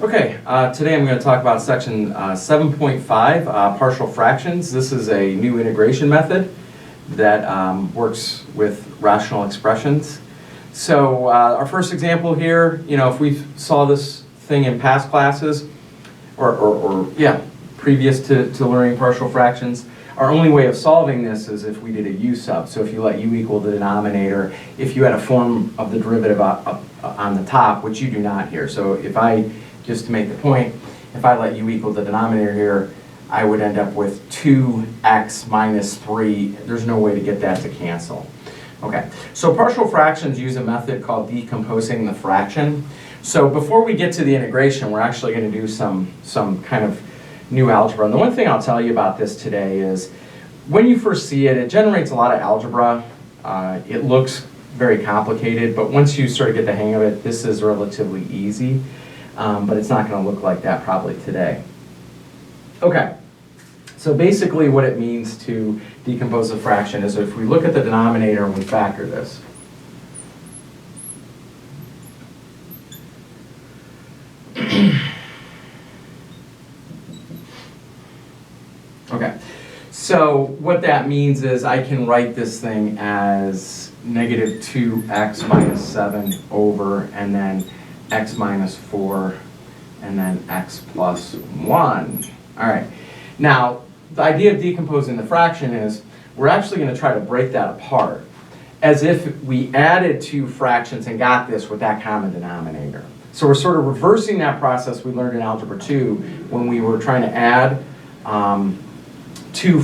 Okay, today I'm going to talk about section 7.5, partial fractions. This is a new integration method that works with rational expressions. So our first example here, if we saw this thing in past classes, previous to learning partial fractions, our only way of solving this is if we did a u sub. So if you let u equal the denominator, if you had a form of the derivative on the top, which you do not here. So if I, just to make the point, if I let u equal the denominator here, I would end up with 2x minus 3. There's no way to get that to cancel. Okay, so partial fractions use a method called decomposing the fraction. So before we get to the integration, we're actually going to do some kind of new algebra. And the one thing I'll tell you about this today is when you first see it, it generates a lot of algebra. It looks very complicated, but once you sort of get the hang of it, this is relatively easy. But it's not going to look like that probably today. Okay, so basically what it means to decompose a fraction is if we look at the denominator and we factor this. Okay, so what that means is I can write this thing as negative 2x minus 7 over, and then x minus 4, and then x plus 1. All right, now the idea of decomposing the fraction is we're actually going to try to break that apart as if we added two fractions and got this with that common denominator. So we're sort of reversing that process we learned in Algebra 2 when we were trying to add two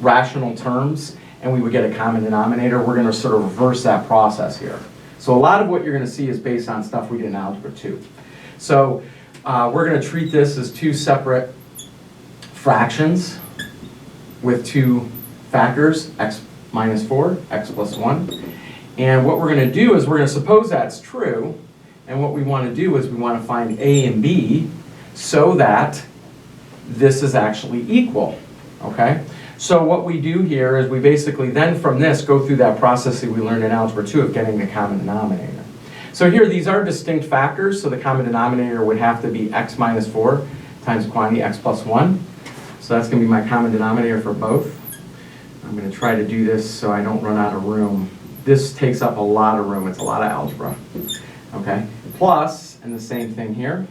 rational terms and we would get a common denominator. We're going to sort of reverse that process here. So a lot of what you're going to see is based on stuff we did in Algebra 2. So we're going to treat this as two separate fractions with two factors, x minus 4, x plus 1. And what we're going to do is we're going to suppose that's true. And what we want to do is we want to find a and b so that this is actually equal. Okay? So what we do here is we basically then from this go through that process that we learned in Algebra 2 of getting the common denominator. So here these are distinct factors, so the common denominator would have to be x minus 4 times the quantity x plus 1. So that's going to be my common denominator for both. I'm going to try to do this so I don't run out of room. This takes up a lot of room, it's a lot of algebra. Okay, plus, and the same thing here,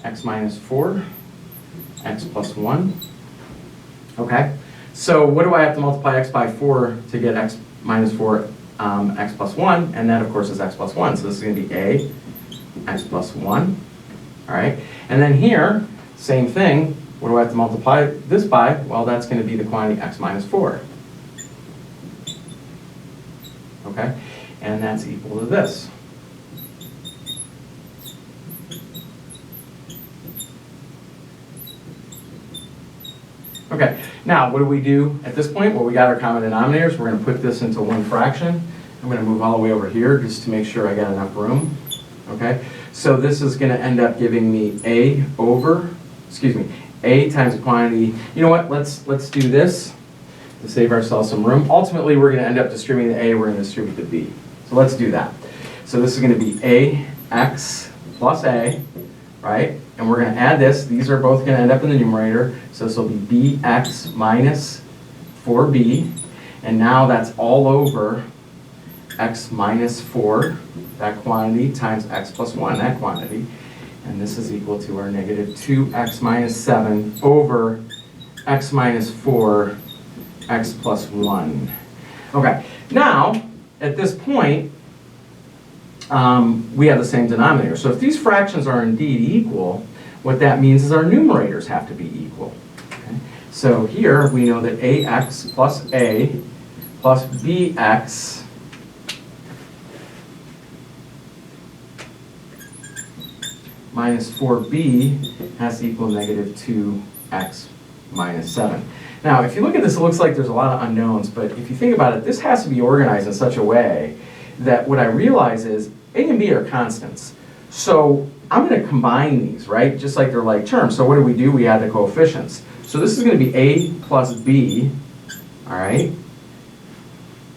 x minus 4, x plus 1. Okay, so what do I have to multiply x by 4 to get x minus 4, x plus 1? And that, of course, is x plus 1. So this is going to be a, x plus 1. All right, and then here, same thing. What do I have to multiply this by? Well, that's going to be the quantity x minus 4. Okay, and that's equal to this. Okay, now what do we do at this point? Well, we got our common denominators. We're going to put this into one fraction. I'm going to move all the way over here just to make sure I got enough room. Okay, so this is going to end up giving me a times the quantity. You know what? Let's do this to save ourselves some room. Ultimately, we're going to end up distributing the a. We're going to distribute the b. So let's do that. So this is going to be ax plus a, right? And we're going to add this. These are both going to end up in the numerator. So this will be bx minus 4b. And now that's all over x minus 4, that quantity, times x plus 1, that quantity. And this is equal to our negative 2x minus 7 over x minus 4, x plus 1. Okay, now, at this point, we have the same denominator. So if these fractions are indeed equal, what that means is our numerators have to be equal. Okay? So here we know that ax plus a plus bx minus 4b has to equal negative 2x minus 7. Now, if you look at this, it looks like there's a lot of unknowns, but if you think about it, this has to be organized in such a way that what I realize is a and b are constants. So I'm going to combine these, right? Just like they're like terms. So what do? We add the coefficients. So this is going to be a plus b, all right,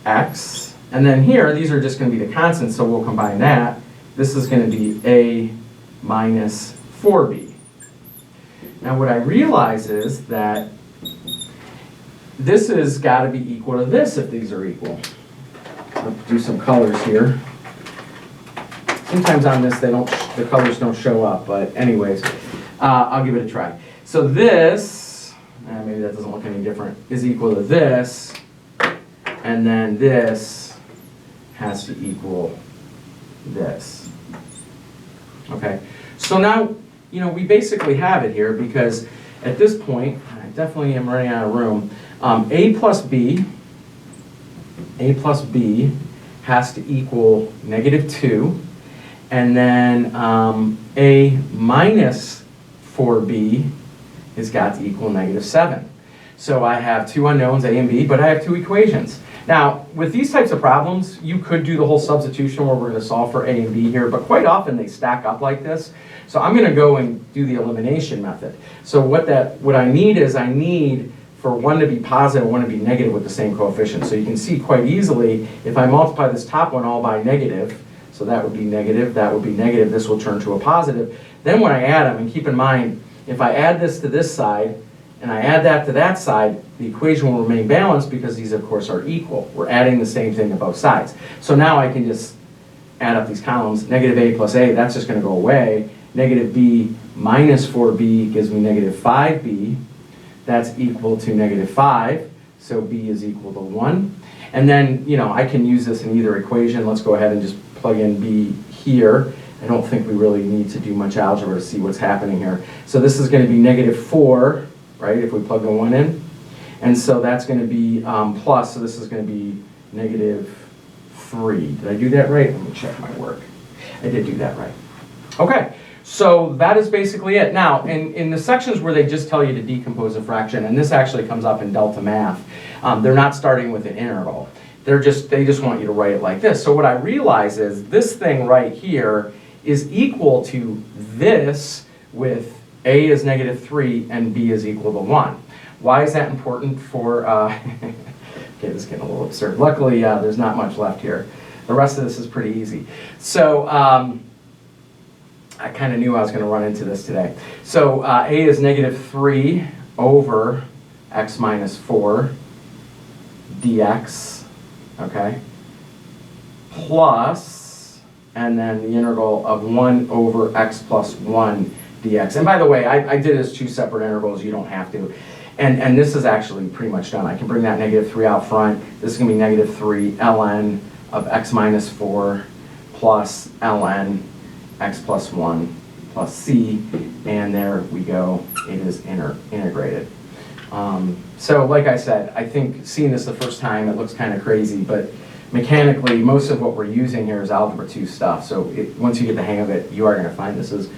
x. And then here, these are just going to be the constants, so we'll combine that. This is going to be a minus 4b. Now what I realize is that this has got to be equal to this if these are equal. I'll do some colors here. Sometimes on this the colors don't show up, but anyways, I'll give it a try. So this, maybe that doesn't look any different, is equal to this, and then this has to equal this. Okay, so now, we basically have it here because at this point, I definitely am running out of room. A plus B has to equal -2, and then A minus 4B has got to equal -7. So I have two unknowns, A and B, but I have two equations. Now, with these types of problems, you could do the whole substitution where we're going to solve for A and B here, but quite often they stack up like this. So I'm going to go and do the elimination method. So what I need is for one to be positive and one to be negative with the same coefficient. So you can see quite easily, if I multiply this top one all by negative, so that would be negative, that would be negative, this will turn to a positive. Then when I add them, and keep in mind, if I add this to this side, and I add that to that side, the equation will remain balanced because these, of course, are equal. We're adding the same thing to both sides. So now I can just add up these columns. -A plus A, that's just going to go away. -B minus 4B gives me -5B. That's equal to -5, so B is equal to 1. And then, I can use this in either equation. Let's go ahead and just plug in B here. I don't think we really need to do much algebra to see what's happening here. So this is going to be -4, right, if we plug the 1 in. And so that's going to be plus, so this is going to be -3. Did I do that right? Let me check my work. I did do that right. Okay. So that is basically it. Now, in the sections where they just tell you to decompose a fraction, and this actually comes up in Delta Math, they're not starting with an integral. They just want you to write it like this. So what I realize is this thing right here is equal to this with A is -3 and B is equal to 1. Why is that important for, okay, this is getting a little absurd. Luckily, there's not much left here. The rest of this is pretty easy. So, I kind of knew I was going to run into this today. So A is -3 over x minus 4 dx, okay, plus, and then the integral of 1 over x plus 1 dx. And by the way, I did it as two separate integrals. You don't have to. And this is actually pretty much done. I can bring that -3 out front. This is going to be -3 ln of x minus 4 plus ln x plus 1 plus c, and there we go, it is integrated. So like I said, I think seeing this the first time, it looks kind of crazy, but mechanically, most of what we're using here is Algebra 2 stuff, so once you get the hang of it, you are going to find this is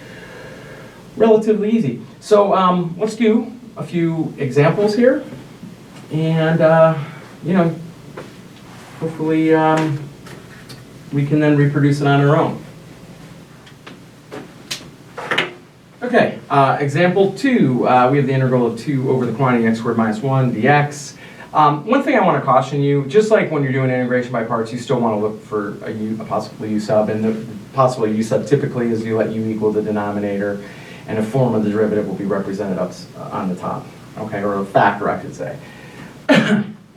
relatively easy. So let's do a few examples here, and hopefully we can then reproduce it on our own. Okay, example 2, we have the integral of 2 over the quantity x squared minus 1 dx. One thing I want to caution you, just like when you're doing integration by parts, you still want to look for a possible u sub, and the possible u sub typically is you let u equal the denominator, and a form of the derivative will be represented up on the top, okay, or a factor, I should say.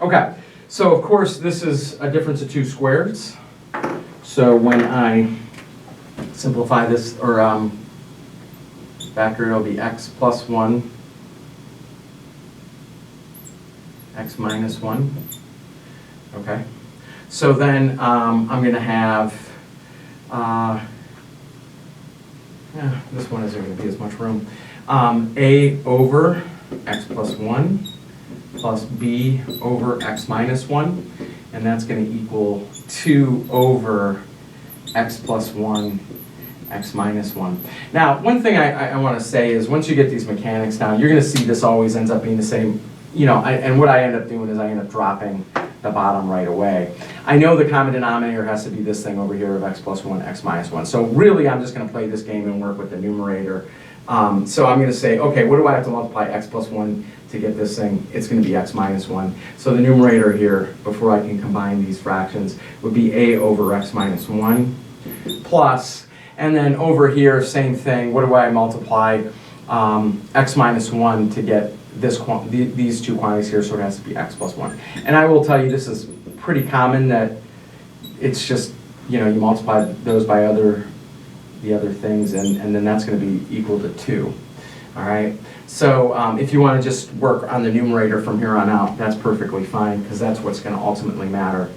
Okay, so of course this is a difference of 2 squareds. So when I simplify this, or factor, it'll be x plus 1, x minus 1. Okay. So then I'm going to have, this one isn't going to be as much room, a over x plus 1 plus b over x minus 1, and that's going to equal 2 over x plus 1 x minus 1. Now, one thing I want to say is once you get these mechanics down, you're going to see this always ends up being the same, and what I end up doing is I end up dropping the bottom right away. I know the common denominator has to be this thing over here of x plus 1, x minus 1. So really, I'm just going to play this game and work with the numerator. So I'm going to say, okay, what do I have to multiply x plus 1 to get this thing? It's going to be x minus 1. So the numerator here, before I can combine these fractions, would be a over x minus 1 plus, And then over here, same thing. What do I multiply x minus 1 to get these two quantities here, so it has to be x plus 1. And I will tell you, this is pretty common that it's just, you multiply those by the other things, and then that's going to be equal to 2. All right? So if you want to just work on the numerator from here on out, that's perfectly fine, because that's what's going to ultimately matter.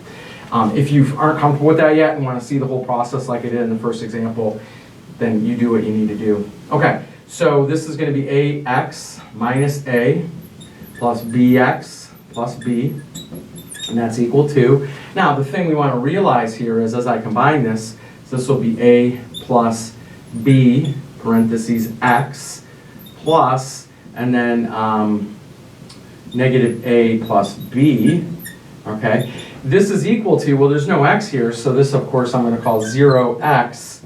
If you aren't comfortable with that yet and want to see the whole process like I did in the first example, then you do what you need to do. Okay, so this is going to be ax minus a plus bx plus b, and that's equal to. Now, the thing we want to realize here is as I combine this, so this will be a plus b, parentheses, x, plus, and then negative a plus b, okay? This is equal to, well, there's no x here, so this, of course, I'm going to call 0x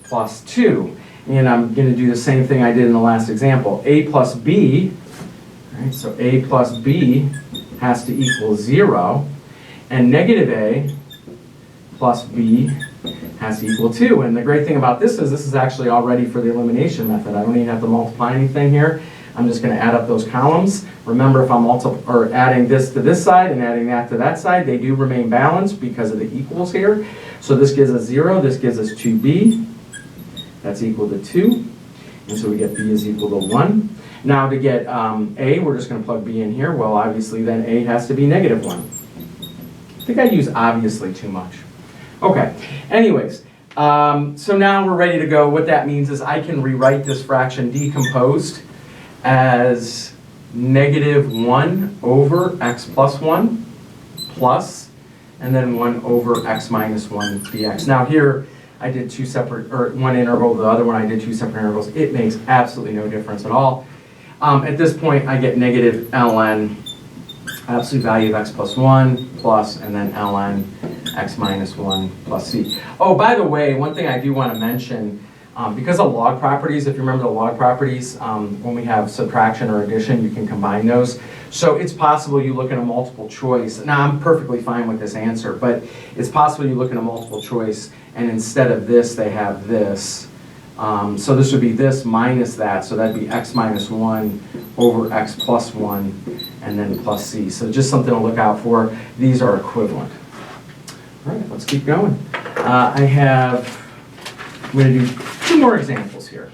plus 2. And I'm going to do the same thing I did in the last example. A plus b, right, so a plus b has to equal 0, and negative a plus b has to equal 2. And the great thing about this is actually all ready for the elimination method. I don't even have to multiply anything here. I'm just going to add up those columns. Remember, if I'm adding this to this side and adding that to that side, they do remain balanced because of the equals here. So this gives us 0, this gives us 2b. That's equal to 2. And so we get b is equal to 1. Now to get a, we're just going to plug b in here. Well, obviously then a has to be negative 1. I think I use obviously too much. Okay, anyways, so now we're ready to go. What that means is I can rewrite this fraction decomposed as negative 1 over x plus 1 plus, and then 1 over x minus 1 dx. Now here I did two separate, or one interval, the other one I did two separate intervals. It makes absolutely no difference at all. At this point I get negative ln, absolute value of x plus 1 plus, and then ln x minus 1 plus c. Oh, by the way, one thing I do want to mention, because of log properties, if you remember the log properties, when we have subtraction or addition, you can combine those. So it's possible you look at a multiple choice. Now, I'm perfectly fine with this answer, but it's possible you look at a multiple choice, and instead of this, they have this. So this would be this minus that, so that'd be x minus 1 over x plus 1, and then plus c. So just something to look out for. These are equivalent. All right, let's keep going. I'm going to do 2 more examples here.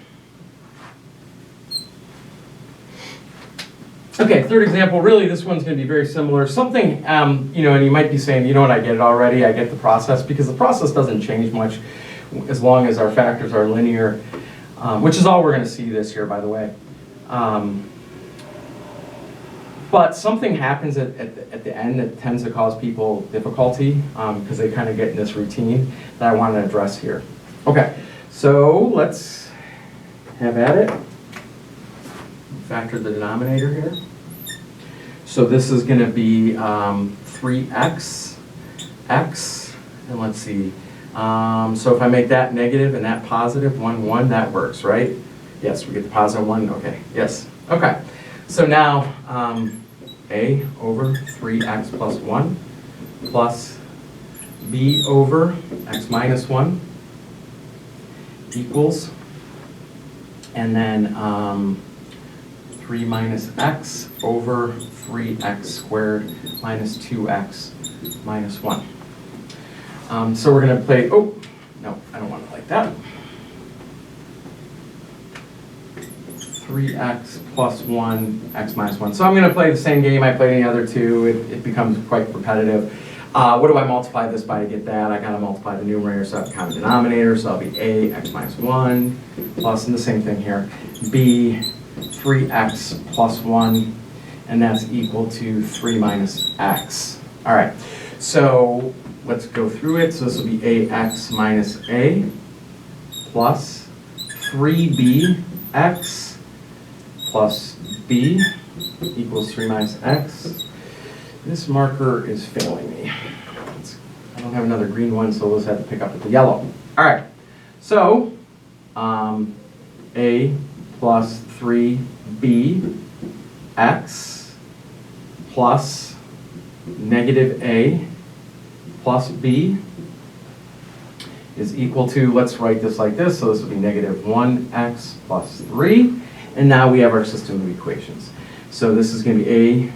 Okay, third example, really this one's going to be very similar. Something, and you might be saying, you know what, I get it already, I get the process, because the process doesn't change much as long as our factors are linear, which is all we're going to see this year, by the way. But something happens at the end that tends to cause people difficulty, because they kind of get in this routine that I want to address here. Okay, so let's have at it. Factor the denominator here. So this is going to be 3x, x, and let's see. So if I make that negative and that positive, 1, 1, that works, right? Yes, we get the positive 1, okay, yes. Okay, so now a over 3x plus 1 plus b over x minus 1 equals, and then 3 minus x over 3x squared minus 2x minus 1. So we're going to play, oh, no, I don't want it like that. 3x plus 1, x minus 1. So I'm going to play the same game I played in the other two. It becomes quite repetitive. What do I multiply this by to get that? I got to multiply the numerator, so I have to count the denominator. So that'll be a, x minus 1, plus, and the same thing here, b, 3x plus 1, and that's equal to 3 minus x. All right, so let's go through it. So this will be ax minus a plus 3bx plus b equals 3 minus x. This marker is failing me. I don't have another green one, so we'll just have to pick up with the yellow. All right, so a plus 3bx plus negative a plus b is equal to, let's write this like this, so this will be negative 1x plus 3. And now we have our system of equations. So this is going to be a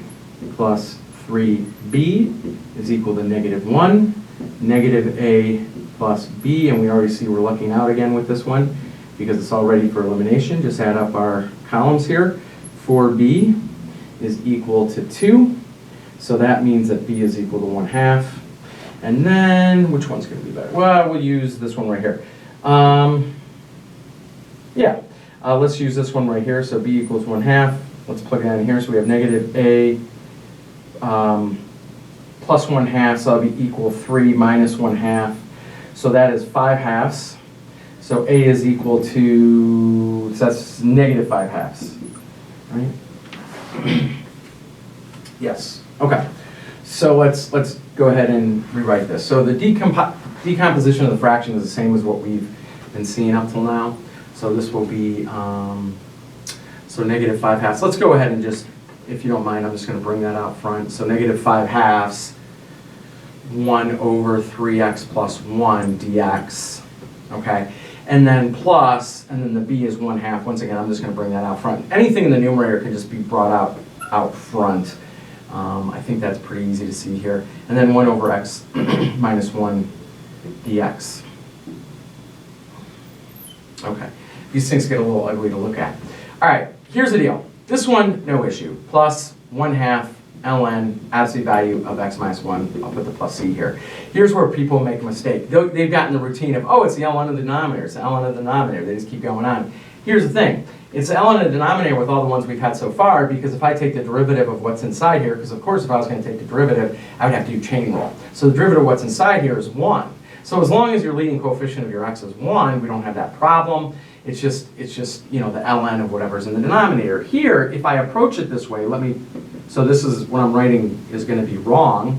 plus 3b is equal to negative 1, negative a plus b, and we already see we're lucking out again with this one because it's all ready for elimination. Just add up our columns here. 4b is equal to 2, so that means that b is equal to 1/2. And then, which one's going to be better? Well, we'll use this one right here. Let's use this one right here. So b equals 1/2. Let's plug that in here. So we have negative a plus 1/2, so that'll be equal 3 minus 1/2. So that is 5/2. So a is equal to, so that's negative 5/2, right? Yes, okay. So let's go ahead and rewrite this. So the decomposition of the fraction is the same as what we've been seeing up till now. So this will be, so negative 5/2. Let's go ahead and just, if you don't mind, I'm just going to bring that out front. So negative 5/2, 1 over 3x plus 1 dx, okay? And then plus, and then the b is 1/2. Once again, I'm just going to bring that out front. Anything in the numerator can just be brought out front. I think that's pretty easy to see here. And then 1 over x minus 1 dx. Okay, these things get a little ugly to look at. All right, here's the deal. This one, no issue. Plus 1/2 ln absolute value of x minus 1. I'll put the plus c here. Here's where people make a mistake. They've gotten the routine of, oh, it's the ln of the denominator. It's the ln of the denominator. They just keep going on. Here's the thing. It's the ln of the denominator with all the ones we've had so far, because if I take the derivative of what's inside here, because of course if I was going to take the derivative, I would have to do chain rule. So the derivative of what's inside here is 1. So as long as your leading coefficient of your x is 1, we don't have that problem. It's just you know, the ln of whatever's in the denominator. Here, if I approach it this way, so this is what I'm writing is going to be wrong.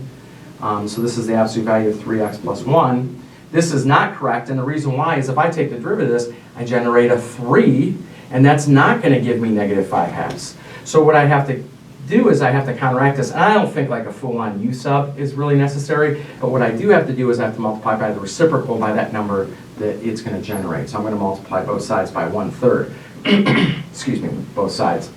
So this is the absolute value of 3x plus 1. This is not correct, and the reason why is if I take the derivative of this, I generate a 3, and that's not going to give me negative 5/2. So what I have to do is I have to counteract this, and I don't think like a full-on u sub is really necessary, but what I do have to do is I have to multiply by the reciprocal by that number that it's going to generate. So I'm going to multiply both sides by 1/3. Excuse me, both sides.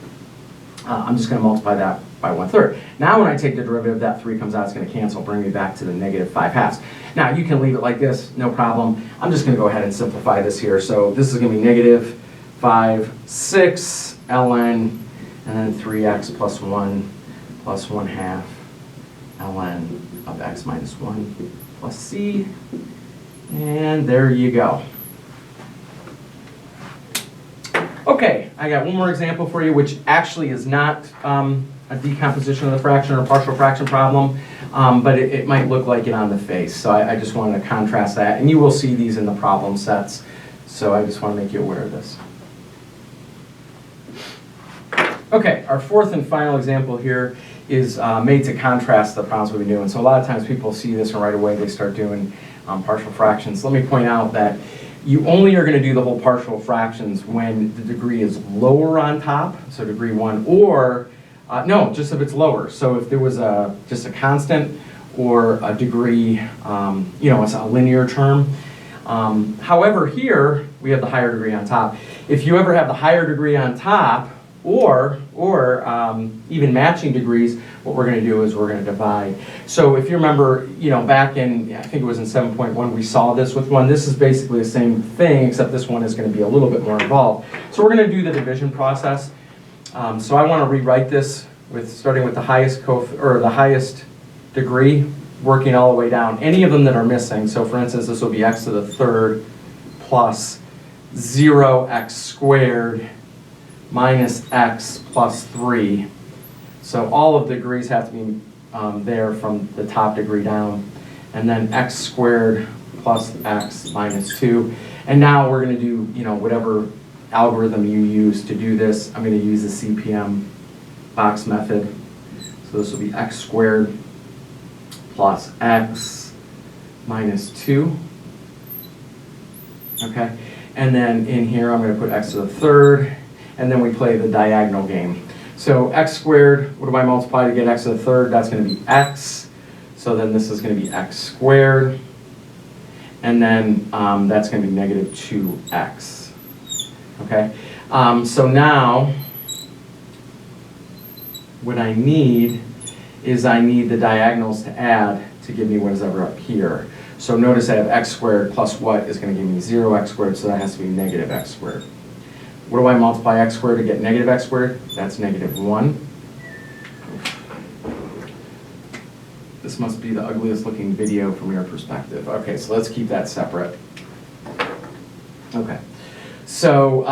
I'm just going to multiply that by 1/3. Now when I take the derivative, that 3 comes out, it's going to cancel, bring me back to the negative 5/2. Now you can leave it like this, no problem. I'm just going to go ahead and simplify this here. So this is going to be negative 5/6 ln, and then 3x plus 1 plus 1/2 ln of x minus 1 plus c. And there you go. Okay, I got one more example for you, which actually is not a decomposition of the fraction or a partial fraction problem, but it might look like it on the face. So I just wanted to contrast that, and you will see these in the problem sets. So I just want to make you aware of this. Okay, our fourth and final example here is made to contrast the problems we've been doing. So a lot of times people see this and right away they start doing partial fractions. Let me point out that you only are going to do the whole partial fractions when the degree is lower on top, so degree 1, or no, just if it's lower. So if there was just a constant or a degree, you know, it's a linear term. However, here we have the higher degree on top. If you ever have the higher degree on top, or even matching degrees, what we're going to do is we're going to divide. So if you remember, you know, back in, I think it was in 7.1, we saw this with one. This is basically the same thing, except this one is going to be a little bit more involved. So we're going to do the division process. So I want to rewrite this with starting with the highest degree, working all the way down. Any of them that are missing. So for instance, this will be x to the third plus 0x squared minus x plus 3. So all of the degrees have to be there from the top degree down. And then x squared plus x minus 2. And now we're going to do, you know, whatever algorithm you use to do this. I'm going to use the CPM box method. So this will be x squared plus x minus 2. Okay. And then in here I'm going to put x to the third. And then we play the diagonal game. So x squared, what do I multiply to get x to the third? That's going to be x. So then this is going to be x squared. and then that's going to be negative 2x. Okay, so now what I need is I need the diagonals to add to give me what is ever up here. So notice I have x squared plus what is going to give me 0x squared, so that has to be negative x squared. What do I multiply x squared to get negative x squared? That's negative 1. This must be the ugliest looking video from your perspective. Okay, so let's keep that separate. Okay, so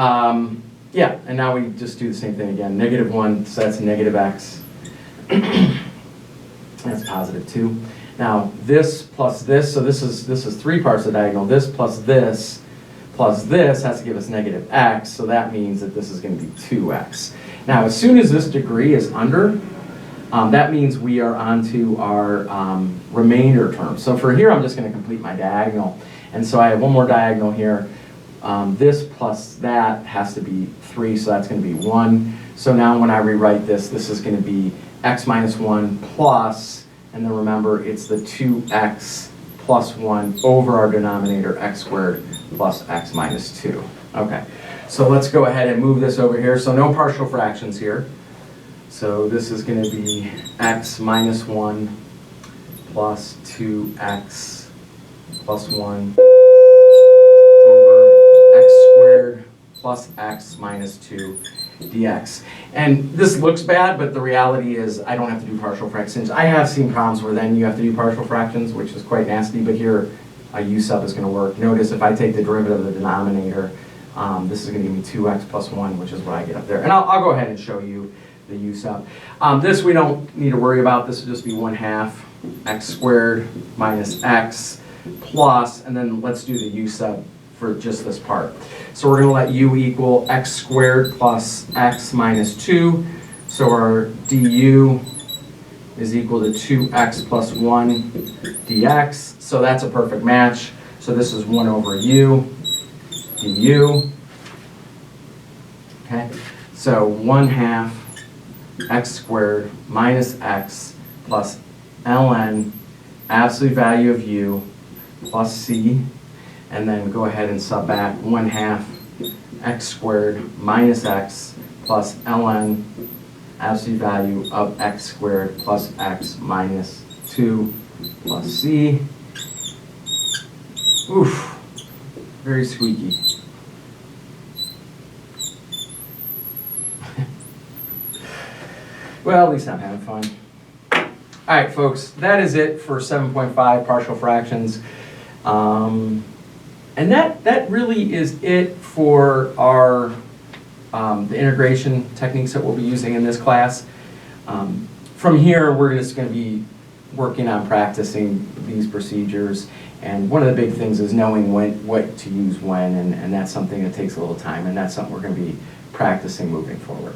yeah, and now we just do the same thing again. Negative 1, so that's negative x. That's positive 2. Now this plus this, so this is 3 parts of the diagonal. This plus this has to give us negative x, so that means that this is going to be 2x. Now as soon as this degree is under, that means we are onto our remainder term. So for here, I'm just going to complete my diagonal. And so I have one more diagonal here. This plus that has to be 3, so that's going to be 1. So now when I rewrite this, this is going to be x minus 1 plus, and then remember, it's the 2x plus 1 over our denominator, x squared plus x minus 2. Okay, so let's go ahead and move this over here. So no partial fractions here. So this is going to be x minus 1 plus 2x plus 1 over x squared plus x minus 2 dx. And this looks bad, but the reality is I don't have to do partial fractions. I have seen problems where then you have to do partial fractions, which is quite nasty, but here a u sub is going to work. Notice if I take the derivative of the denominator, this is going to give me 2x plus 1, which is what I get up there. And I'll go ahead and show you the u sub. This we don't need to worry about. This will just be 1/2 x squared minus x plus, and then let's do the u sub for just this part. So we're going to let u equal x squared plus x minus 2. So our du is equal to 2x plus 1 dx. So that's a perfect match. So this is 1 over u du. Okay, so 1/2 x squared minus x plus ln absolute value of u plus c, and then go ahead and sub back 1/2 x squared minus x plus ln absolute value of x squared plus x minus 2 plus c. Oof, very squeaky. Well, at least I'm having fun. All right, folks, that is it for 7.5 partial fractions. And that really is it for our the integration techniques that we'll be using in this class. From here, we're just going to be working on practicing these procedures. And one of the big things is knowing what to use when, and that's something that takes a little time, and that's something we're going to be practicing moving forward.